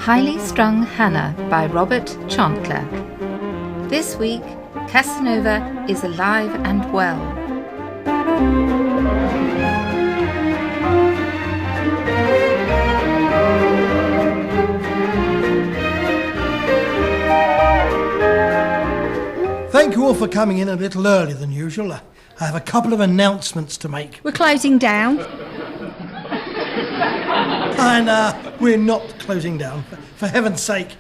Highly Strung Hannah by Robert Chantler. This week, Casanova is alive and well. Thank you all for coming in a little earlier than usual. I have a couple of announcements to make. We're closing down. And we're not closing down, for heaven's sake.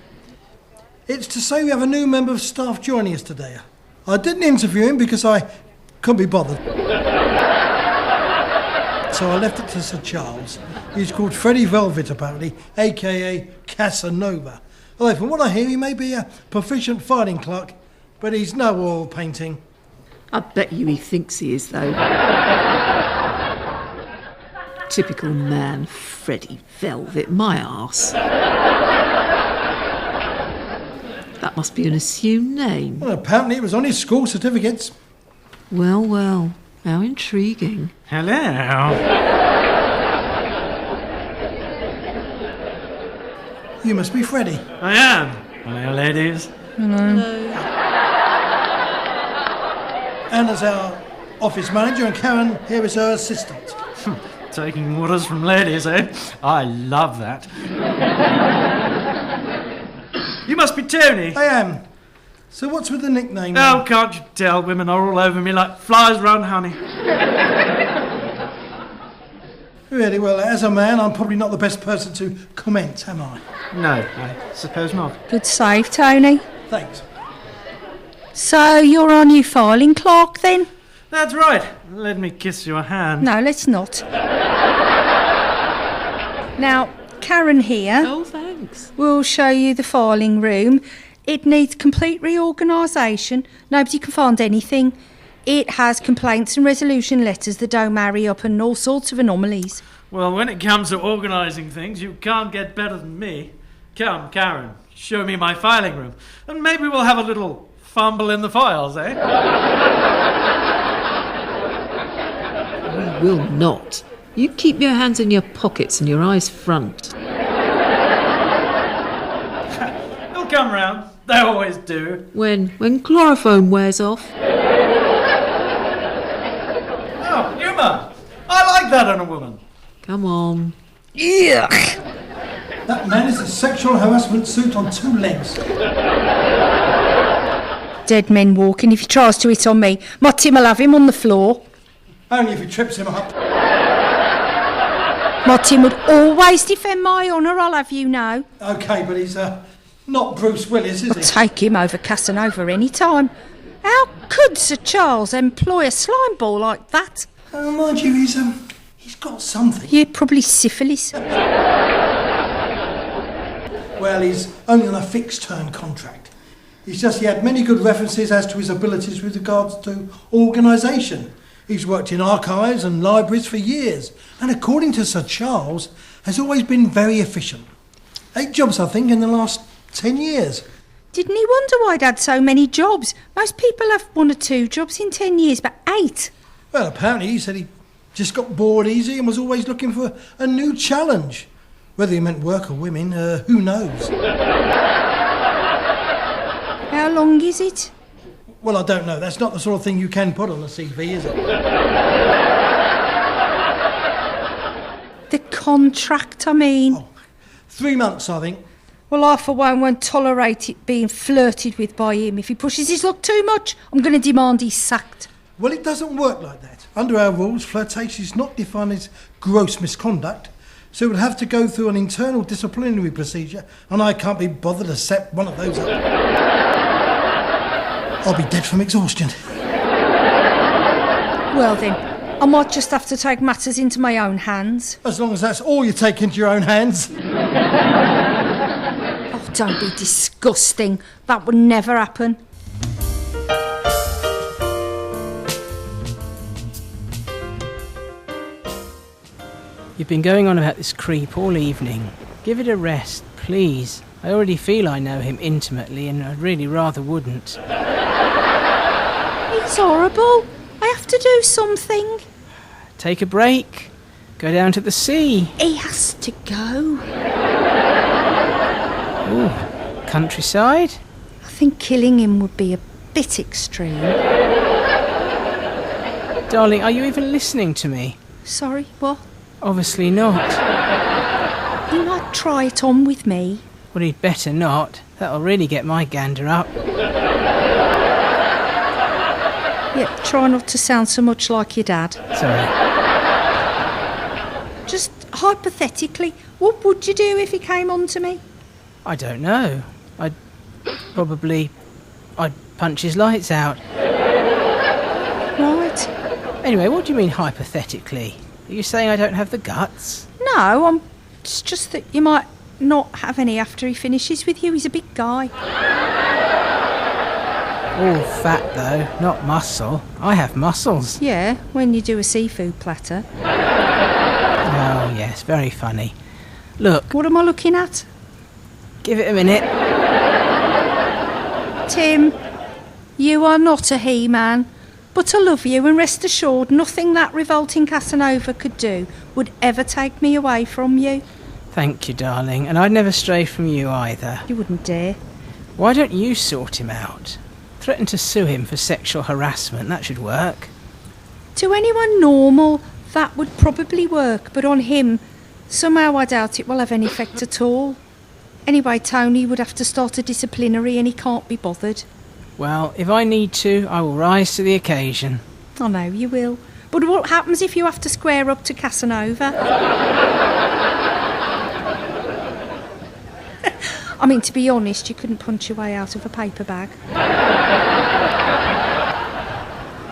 It's to say we have a new member of staff joining us today. I didn't interview him because I couldn't be bothered. So I left it to Sir Charles. He's called Freddie Velvet, apparently, a.k.a. Casanova. Although from what I hear, he may be a proficient filing clerk, but he's no oil painting. I bet you he thinks he is, though. Typical man, Freddie Velvet, my arse. That must be an assumed name. Well, apparently it was on his school certificates. Well, well, how intriguing. Hello. You must be Freddie. I am. Hello, ladies. Hello. Anna's our office manager and Karen here is her assistant. Taking orders from ladies, eh? I love that. You must be Tony. I am. So what's with the nickname? Oh, can't you tell? Women are all over me like flies round honey. Really, well, as a man, I'm probably not the best person to comment, am I? No, I suppose not. Good save, Tony. Thanks. So you're our new filing clerk then? That's right. Let me kiss your hand. No, let's not. Now, Karen here Oh, thanks. will show you the filing room. It needs complete reorganisation. Nobody can find anything. It has complaints and resolution letters that don't marry up and all sorts of anomalies. Well, when it comes to organising things, you can't get better than me. Come, Karen, show me my filing room. And maybe we'll have a little fumble in the files, eh? We will not. You keep your hands in your pockets and your eyes front. They'll come round. They always do. When chloroform wears off. Oh, humour. I like that in a woman. Come on. Yuck! That man is a sexual harassment suit on two legs. Dead men walking. If he tries to hit on me, my Tim will have him on the floor. Only if he trips him up. My Tim would always defend my honour, I'll have you know. OK, but he's not Bruce Willis, is I'll he? take him over Casanova any time. How could Sir Charles employ a slime ball like that? Mind you, he's got something. Yeah, probably syphilis. Well, he's only on a fixed-term contract. It's just he had many good references as to his abilities with regards to organisation. He's worked in archives and libraries for years, and according to Sir Charles, has always been very efficient. 8 jobs, I think, in the last 10 years. Didn't he wonder why I'd had so many jobs? Most people have 1 or 2 jobs in 10 years, but 8? Well, apparently he said he just got bored easy and was always looking for a new challenge. Whether he meant work or women, who knows? How long is it? Well, I don't know. That's not the sort of thing you can put on a CV, is it? The contract, I mean. Oh, 3 months, I think. Well, I for one won't tolerate it being flirted with by him. If he pushes his luck too much, I'm going to demand he's sacked. Well, it doesn't work like that. Under our rules, flirtation is not defined as gross misconduct, so it would have to go through an internal disciplinary procedure, and I can't be bothered to set one of those up. I'll be dead from exhaustion. Well then, I might just have to take matters into my own hands. As long as that's all you take into your own hands. Oh, don't be disgusting. That would never happen. You've been going on about this creep all evening. Give it a rest, please. I already feel I know him intimately and I'd really rather wouldn't. He's horrible. I have to do something. Take a break. Go down to the sea. He has to go. Ooh, countryside? I think killing him would be a bit extreme. Darling, are you even listening to me? Sorry, what? Obviously not. You might try it on with me. Well, he'd better not. That'll really get my gander up. Yeah, try not to sound so much like your dad. Sorry. Just hypothetically, what would you do if he came on to me? I don't know. I'd punch his lights out. Right. Anyway, what do you mean hypothetically? Are you saying I don't have the guts? No, it's just that you might not have any after he finishes with you. He's a big guy. All fat, though, not muscle. I have muscles. Yeah, when you do a seafood platter. Oh, yes, very funny. Look, What am I looking at? give it a minute. Tim, you are not a he-man, but I love you, and rest assured nothing that revolting Casanova could do would ever take me away from you. Thank you, darling, and I'd never stray from you either. You wouldn't dare. Why don't you sort him out? Threaten to sue him for sexual harassment, that should work. To anyone normal, that would probably work, but on him, somehow I doubt it will have any effect at all. Anyway, Tony would have to start a disciplinary and he can't be bothered. Well, if I need to, I will rise to the occasion. I know you will. But what happens if you have to square up to Casanova? I mean, to be honest, you couldn't punch your way out of a paper bag.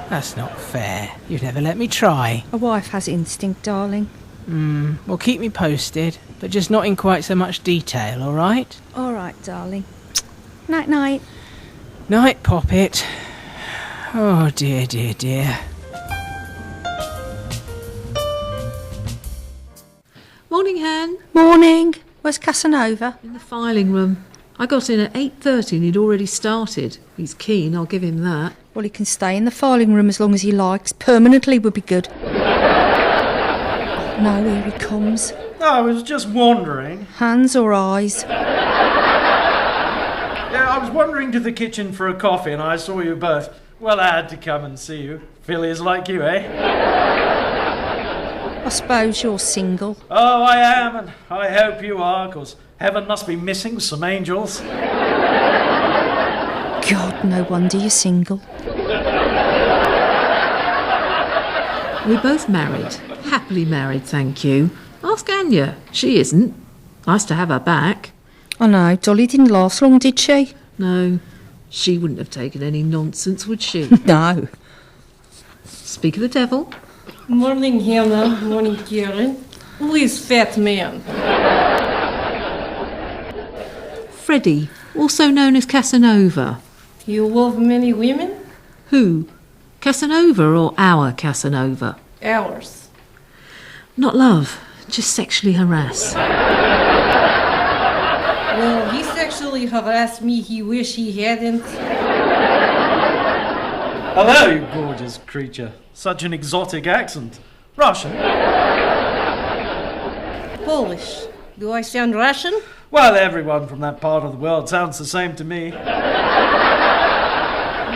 That's not fair. You've never let me try. A wife has instinct, darling. Well, keep me posted, but just not in quite so much detail, all right? All right, darling. Night-night. Night, Poppet. Oh, dear, dear, dear. Morning, Han. Morning. Where's Casanova? In the filing room. I got in at 8:30 and he'd already started. He's keen, I'll give him that. Well, he can stay in the filing room as long as he likes. Permanently would be good. No, here he comes. I was just wandering. Hands or eyes? Yeah, I was wandering to the kitchen for a coffee and I saw you both. Well, I had to come and see you. Fillies like you, eh? I suppose you're single. Oh, I am, and I hope you are, because heaven must be missing some angels. God, no wonder you're single. We're both married. Happily married, thank you. Ask Anya. She isn't. Nice to have her back. I know, Dolly didn't last long, did she? No, she wouldn't have taken any nonsense, would she? No. Speak of the devil. Morning, Hannah. Morning, Karen. Who is fat man? Freddie, also known as Casanova. You love many women? Who? Casanova or our Casanova? Ours. Not love, just sexually harass. Well, he sexually harassed me. He wish he hadn't. Hello, you gorgeous creature. Such an exotic accent. Russian? Polish. Do I sound Russian? Well, everyone from that part of the world sounds the same to me.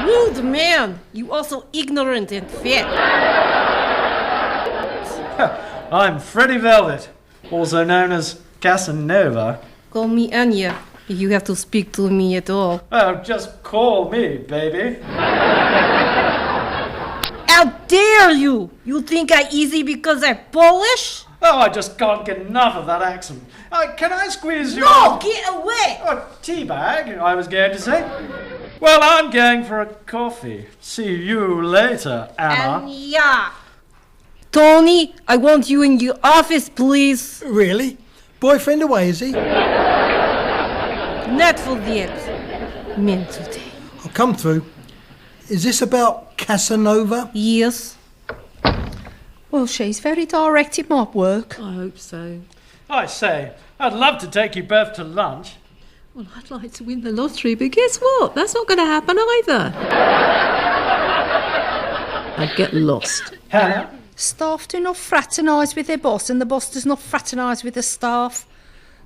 Rude man. You also ignorant and fat. I'm Freddie Velvet, also known as Casanova. Call me Anya if you have to speak to me at all. Oh, just call me, baby. How dare you! You think I easy because I'm Polish? Oh, I just can't get enough of that accent. Can I squeeze your... No, get away! Oh, teabag, I was going to say. Well, I'm going for a coffee. See you later, Anna. Anya! Tony, I want you in your office, please. Really? Boyfriend away, is he? Not for that. Men today. I'll come through. Is this about Casanova? Yes. Well, she's very direct, it might work. I hope so. I say, I'd love to take you both to lunch. Well, I'd like to win the lottery, but guess what? That's not going to happen either. I'd get lost. Hannah? Staff do not fraternise with their boss, and the boss does not fraternise with the staff.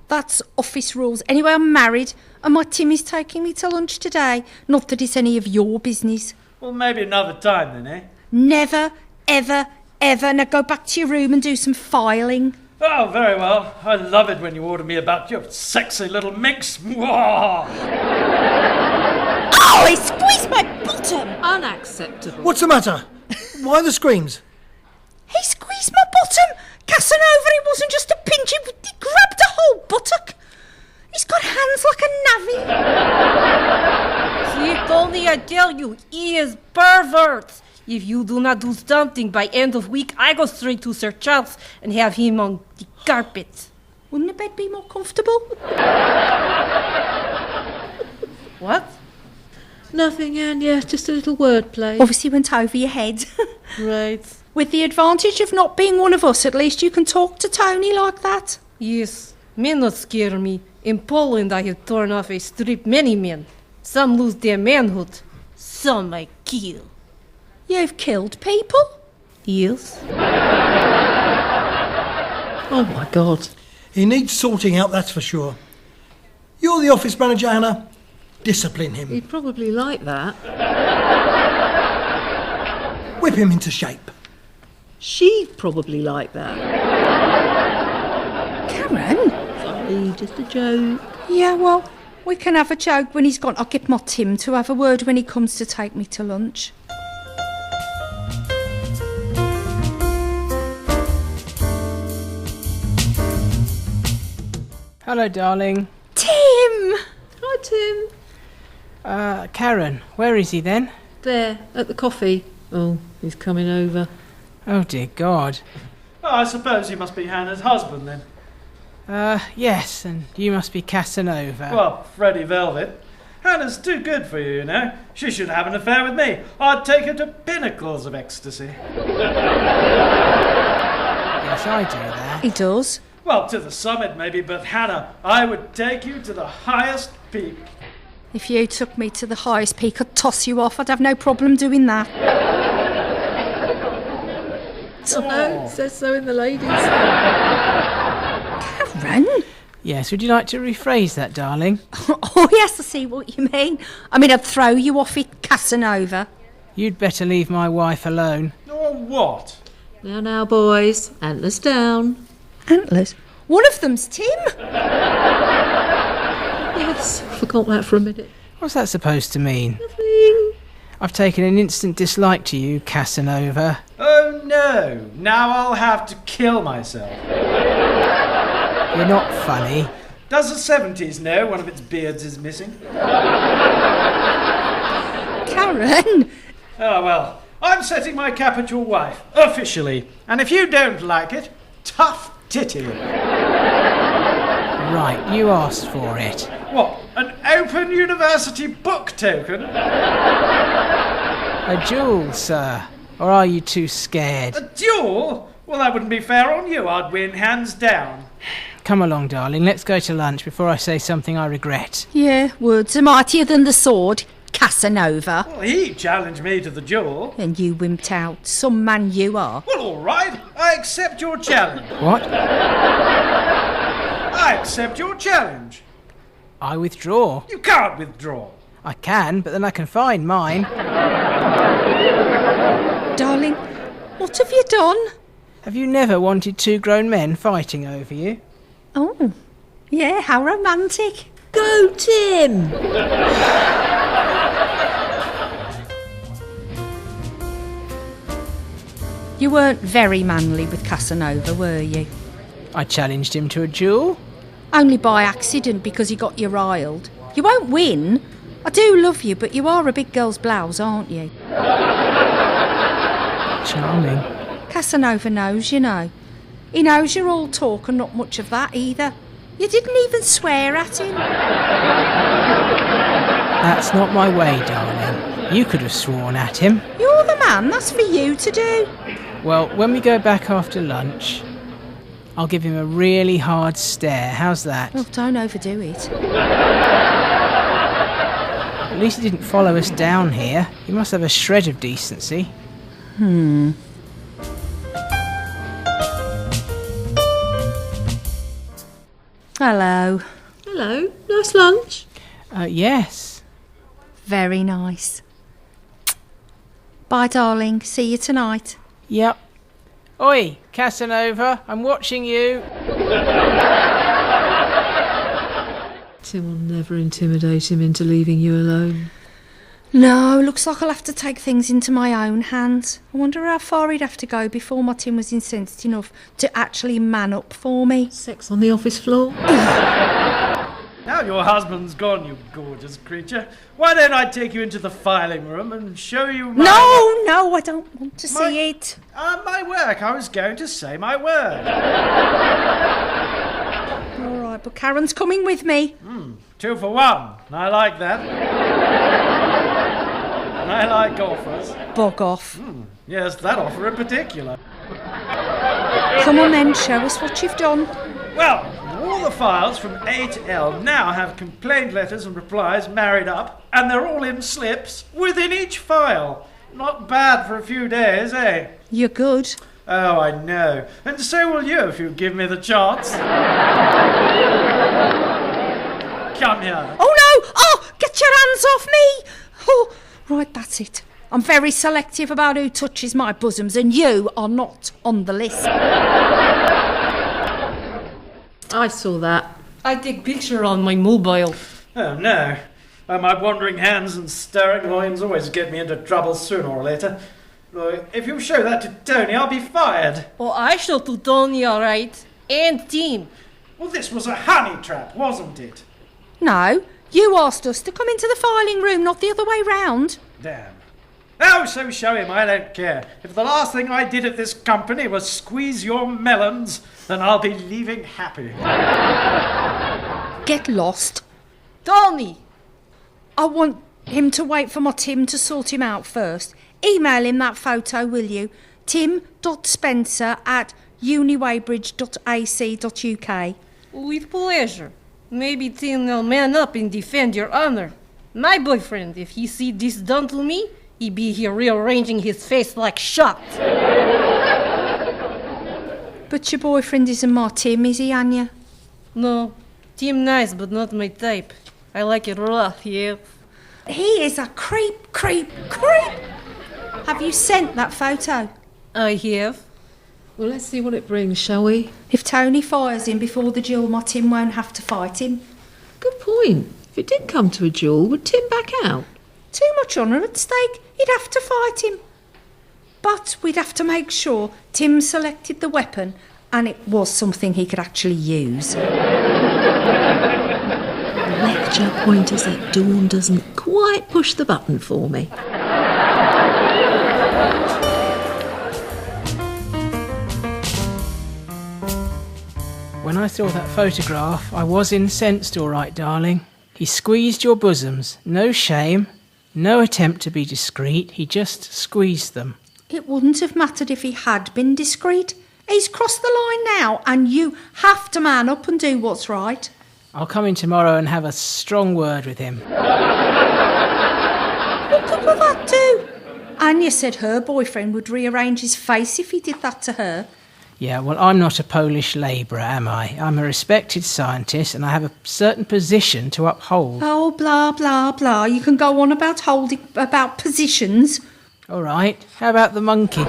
That's office rules. Anyway, I'm married and my Timmy's taking me to lunch today. Not that it's any of your business. Well, maybe another time then, eh? Never, ever, ever. Now go back to your room and do some filing. Oh, very well. I love it when you order me about your sexy little minx. Mwah! Oh, he squeezed my bottom! Unacceptable. What's the matter? Why the screams? He squeezed my bottom! Casanova, it wasn't just a pinch, he grabbed a whole buttock. He's got hands like a navvy. See, Tony, I tell you, he is pervert. If you do not do something by end of week, I go straight to Sir Charles and have him on the carpet. Wouldn't the bed be more comfortable? What? Nothing, Anya, just a little wordplay. Obviously went over your head. Right. With the advantage of not being one of us, at least you can talk to Tony like that. Yes, men not scare me. In Poland, I have torn off a strip many men. Some lose their manhood. Some I kill. You've killed people? Yes. Oh, my God. He needs sorting out, that's for sure. You're the office manager, Hannah. Discipline him. He'd probably like that. Whip him into shape. She'd probably like that. Karen? Sorry, just a joke. Yeah, well, we can have a joke when he's gone. I'll get my Tim to have a word when he comes to take me to lunch. Hello, darling. Tim! Hi, Tim. Karen, where is he then? There, at the coffee. Oh, he's coming over. Oh, dear God. Oh, I suppose you must be Hannah's husband then. Yes, and you must be Casanova. Well, Freddie Velvet. Hannah's too good for you, you know. She should have an affair with me. I'd take her to pinnacles of ecstasy. Yes, I do that. He does. Well, to the summit maybe, but Hannah, I would take you to the highest peak. If you took me to the highest peak, I'd toss you off. I'd have no problem doing that. Oh, no, it says so in the ladies. Karen? Yes, would you like to rephrase that, darling? Oh, yes, I see what you mean. I mean, I'd throw you off it, Casanova. You'd better leave my wife alone. Or what? Now, boys, antlers down. Antlers? One of them's Tim. Yes, forgot that for a minute. What's that supposed to mean? Nothing. I've taken an instant dislike to you, Casanova. Oh no, now I'll have to kill myself. You're not funny. Does the 70s know one of its beards is missing? Karen! Oh well, I'm setting my cap at your wife, officially. And if you don't like it, tough titty. Right, you asked for it. What, an open university book token? A duel, sir. Or are you too scared? A duel? Well, that wouldn't be fair on you. I'd win hands down. Come along, darling. Let's go to lunch before I say something I regret. Yeah, words are mightier than the sword, Casanova. Well, he challenged me to the duel. And you wimped out. Some man you are. Well, all right. I accept your challenge. What? I accept your challenge. I withdraw. You can't withdraw. I can, but then I can find mine. Darling, what have you done? Have you never wanted two grown men fighting over you? Oh, yeah, how romantic. Go, Tim! You weren't very manly with Casanova, were you? I challenged him to a duel. Only by accident because he got you riled. You won't win. I do love you, but you are a big girl's blouse, aren't you? Charming. Casanova knows, you know. He knows you're all talk and not much of that either. You didn't even swear at him. That's not my way, darling. You could have sworn at him. You're the man, that's for you to do. Well, when we go back after lunch, I'll give him a really hard stare. How's that? Oh, don't overdo it. At least he didn't follow us down here. He must have a shred of decency. Hello. Hello, nice lunch. Yes. Very nice. Bye, darling. See you tonight. Yep. Oi, Casanova, I'm watching you. Tim will never intimidate him into leaving you alone. No, looks like I'll have to take things into my own hands. I wonder how far he'd have to go before my Tim was incensed enough to actually man up for me. Sex on the office floor? Now your husband's gone, you gorgeous creature. Why don't I take you into the filing room and show you my... No, I don't want to see it. My work. I was going to say my word. All right, but Karen's coming with me. 2 for 1. I like that. And I like golfers. Bog off. Yes, that offer in particular. Come on then, show us what you've done. Well, all the files from A to L now have complaint letters and replies married up, and they're all in slips within each file. Not bad for a few days, eh? You're good. Oh, I know. And so will you if you give me the chance. Come here. Oh no! Oh, get your hands off me! Oh, right, that's it. I'm very selective about who touches my bosoms, and you are not on the list. I saw that. I take picture on my mobile. Oh, no. My wandering hands and stirring loins always get me into trouble sooner or later. If you show that to Tony, I'll be fired. Oh, I show to Tony, all right. And Tim. Well, this was a honey trap, wasn't it? No, you asked us to come into the filing room, not the other way round. Damn. Oh, so show him, I don't care. If the last thing I did at this company was squeeze your melons, then I'll be leaving happy. Get lost. Tony! I want him to wait for my Tim to sort him out first. Email him that photo, will you? tim.spencer@uniweybridge.ac.uk. With pleasure. Maybe Tim will man up and defend your honor. My boyfriend, if he see this done to me, he be here rearranging his face like shot. But your boyfriend isn't my Tim, is he, Anya? No, Tim nice, but not my type. I like it rough, yeah. He is a creep. Have you sent that photo? I have. Well, let's see what it brings, shall we? If Tony fires him before the duel, my Tim won't have to fight him. Good point. If it did come to a duel, would Tim back out? Too much honour at stake. He'd have to fight him. But we'd have to make sure Tim selected the weapon and it was something he could actually use. The lecture pointers at Dawn doesn't quite push the button for me. When I saw that photograph, I was incensed, all right, darling. He squeezed your bosoms. No shame, no attempt to be discreet. He just squeezed them. It wouldn't have mattered if he had been discreet. He's crossed the line now, and you have to man up and do what's right. I'll come in tomorrow and have a strong word with him. What good will that do? Anya said her boyfriend would rearrange his face if he did that to her. Yeah, well, I'm not a Polish labourer, am I? I'm a respected scientist and I have a certain position to uphold. Oh, blah, blah, blah. You can go on about positions. All right, how about the monkey?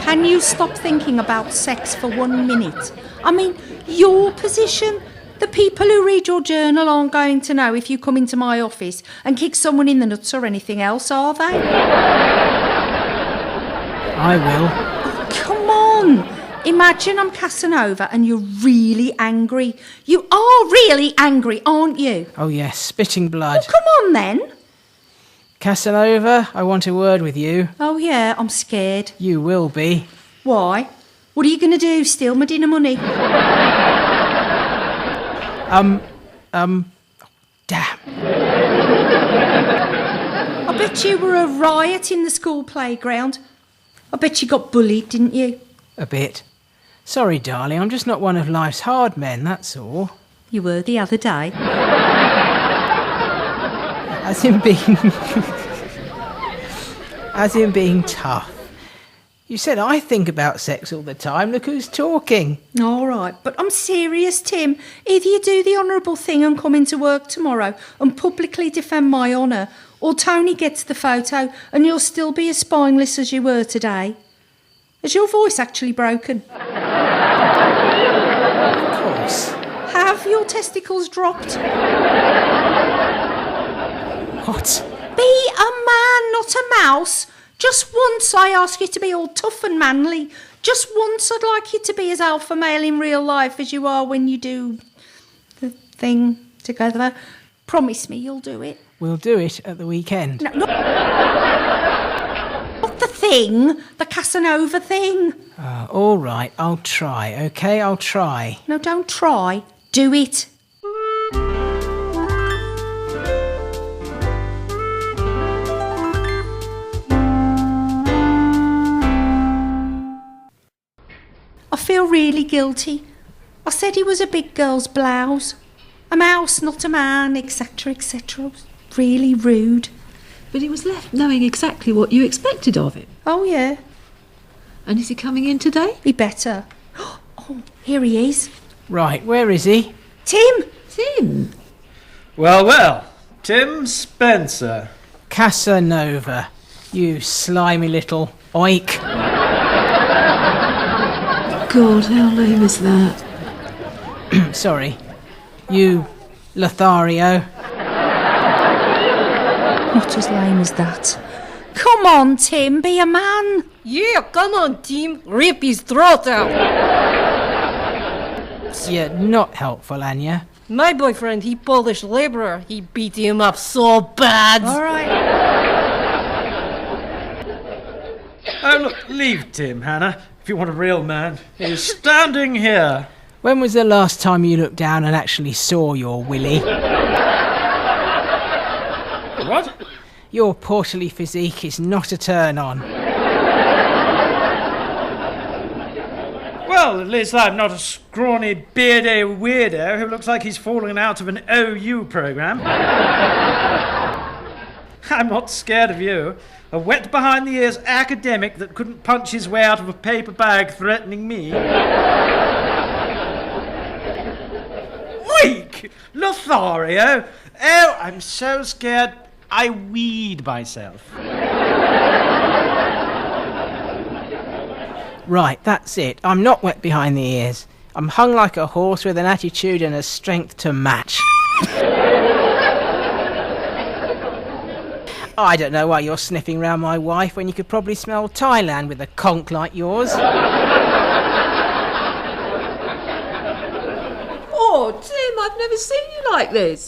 Can you stop thinking about sex for 1 minute? I mean, your position. The people who read your journal aren't going to know if you come into my office and kick someone in the nuts or anything else, are they? I will. Oh, come on. Imagine I'm Casanova and you're really angry. You are really angry, aren't you? Oh, yes, spitting blood. Oh, come on then. Casanova, I want a word with you. Oh, yeah, I'm scared. You will be. Why? What are you going to do, steal my dinner money? Damn. I bet you were a riot in the school playground. I bet you got bullied, didn't you? A bit. Sorry, darling, I'm just not one of life's hard men, that's all. You were the other day. As in being... as in being tough. You said I think about sex all the time. Look who's talking. All right, but I'm serious, Tim. Either you do the honourable thing and come into work tomorrow and publicly defend my honour, or Tony gets the photo and you'll still be as spineless as you were today. Is your voice actually broken? Of course. Have your testicles dropped? What? Be a man, not a mouse. Just once I ask you to be all tough and manly. Just once I'd like you to be as alpha male in real life as you are when you do the thing together. Promise me you'll do it. We'll do it at the weekend. No, not the thing, the Casanova thing. All right, I'll try, OK? I'll try. No, don't try. Do it. I feel really guilty. I said he was a big girl's blouse. A mouse, not a man, etc., etc. It was really rude. But he was left knowing exactly what you expected of him. Oh, yeah. And is he coming in today? He better. Oh, here he is. Right, where is he? Tim! Tim! Well, well, Tim Spencer. Casanova. You slimy little oik. God, how lame is that? Sorry. You Lothario. Not as lame as that. Come on, Tim, be a man. Yeah, come on, Tim. Rip his throat out. You're not helpful, Anya. My boyfriend, he Polish labourer. He beat him up so bad. All right. Oh, look, leave Tim, Hannah, if you want a real man. He's standing here. When was the last time you looked down and actually saw your willy? What? Your portly physique is not a turn-on. Well, at least I'm not a scrawny, beardy weirdo who looks like he's fallen out of an OU programme. I'm not scared of you. A wet behind-the-ears academic that couldn't punch his way out of a paper bag threatening me. Weak! Lothario! Oh, I'm so scared I weed myself. Right, that's it. I'm not wet behind the ears. I'm hung like a horse with an attitude and a strength to match. I don't know why you're sniffing round my wife when you could probably smell Thailand with a conch like yours. Oh, Tim, I've never seen you like this.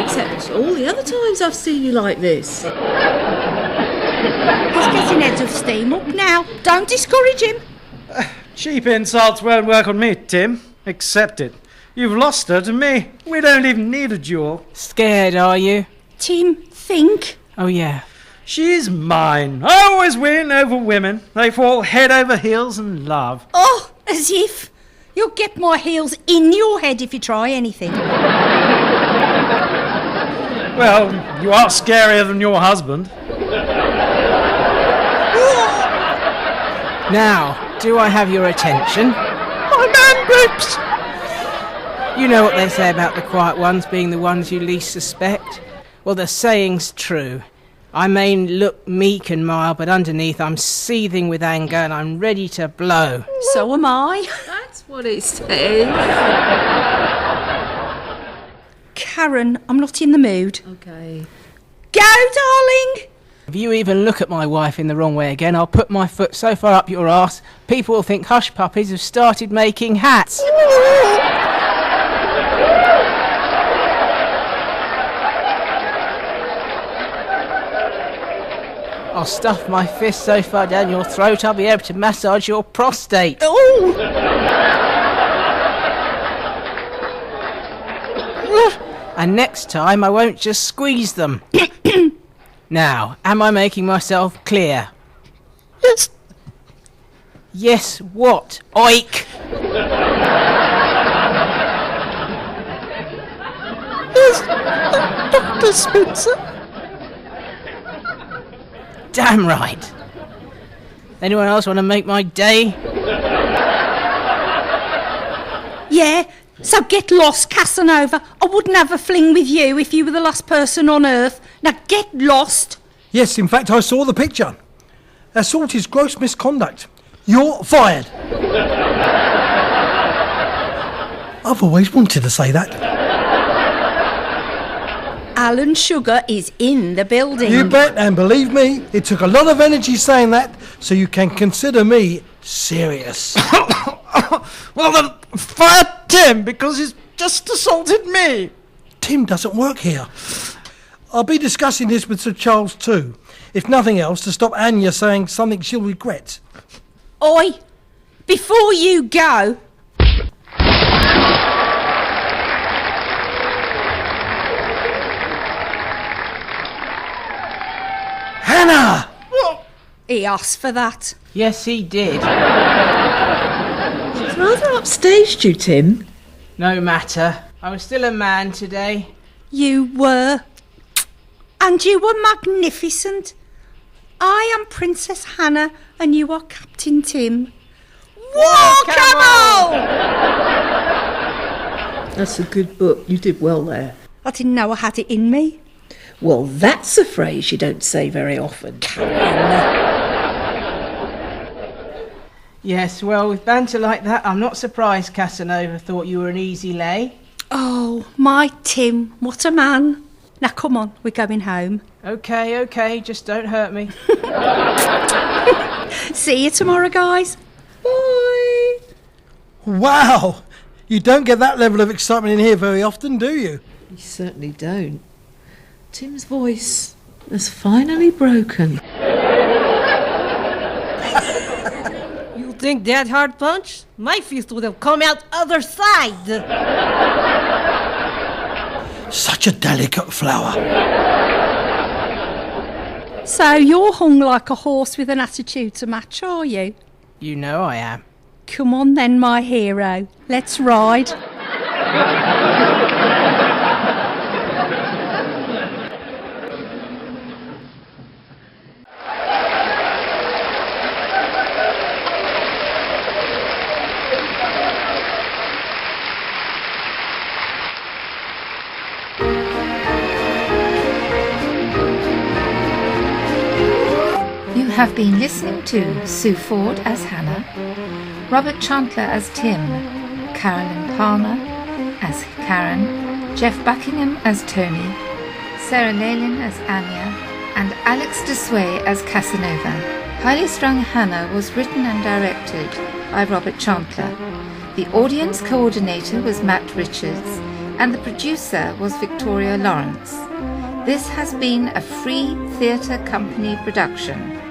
Except all the other times I've seen you like this. He's getting heads of steam up now. Don't discourage him. Cheap insults won't work on me, Tim. Accept it. You've lost her to me. We don't even need a duel. Scared, are you? Tim, think. Oh, yeah. She's mine. I always win over women. They fall head over heels in love. Oh, as if. You'll get my heels in your head if you try anything. Well, you are scarier than your husband. Now, do I have your attention? My man boobs! You know what they say about the quiet ones being the ones you least suspect? Well, the saying's true. I may look meek and mild, but underneath I'm seething with anger and I'm ready to blow. So am I. That's what it says. Karen, I'm not in the mood. OK. Go, darling! If you even look at my wife in the wrong way again, I'll put my foot so far up your arse, people will think hush puppies have started making hats. I'll stuff my fist so far down your throat I'll be able to massage your prostate. Oh! And next time I won't just squeeze them. Now, am I making myself clear? Yes. Yes, what? Oik! Yes, Dr. Spencer. Damn right. Anyone else want to make my day? Yeah, so get lost, Casanova. I wouldn't have a fling with you if you were the last person on earth. Now get lost. Yes, in fact, I saw the picture. Assault is gross misconduct. You're fired. I've always wanted to say that. Alan Sugar is in the building. You bet, and believe me, it took a lot of energy saying that, so you can consider me serious. Well then, fire Tim, because he's just assaulted me. Tim doesn't work here. I'll be discussing this with Sir Charles too. If nothing else, to stop Anya saying something she'll regret. Oi, before you go... Hannah! He asked for that. Yes, he did. She's rather upstaged you, Tim. No matter. I was still a man today. You were. And you were magnificent. I am Princess Hannah and you are Captain Tim. War Camel! That's a good book. You did well there. I didn't know I had it in me. Well, that's a phrase you don't say very often. Yes, well, with banter like that, I'm not surprised Casanova thought you were an easy lay. Oh, my Tim, what a man. Now come on, we're going home. Okay, just don't hurt me. See you tomorrow, guys. Bye. Wow! You don't get that level of excitement in here very often, do you? You certainly don't. Tim's voice has finally broken. You think that hard punch? My fist would have come out other side. Such a delicate flower. So you're hung like a horse with an attitude to match, are you? You know I am. Come on then, my hero. Let's ride. You have been listening to Sue Ford as Hannah, Robert Chantler as Tim, Carolyn Palmer as Karen, Geoff Buckingham as Tony, Sarah Lalin as Anya, and Alex deSuys as Casanova. Highly Strung Hannah was written and directed by Robert Chantler. The audience coordinator was Matt Richards, and the producer was Victoria Lawrence. This has been a Free Theatre Company production.